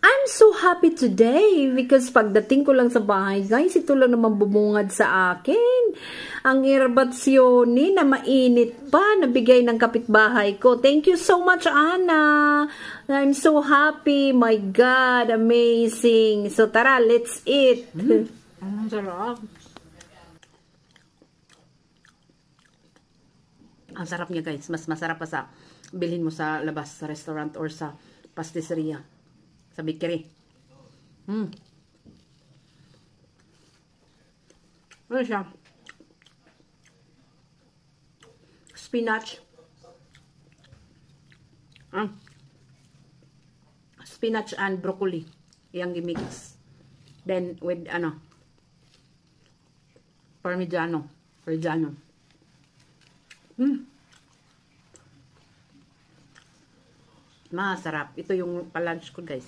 I'm so happy today because pagdating ko lang sa bahay, guys, ito lang naman bumungad sa akin. Ang irbatsyonin na mainit pa, nabigay ng kapitbahay ko. Thank you so much, Anna. I'm so happy. My God, amazing. So, tara, let's eat. Ang sarap. Ang sarap niya, guys. Mas masarap pa sa bilhin mo sa labas, sa restaurant or sa pastisseria. Sa bakery. Ano siya? Spinach. Spinach and broccoli. Yang i-mix. Then with Parmigiano. Masarap. Ito yung pa-lunch ko, guys.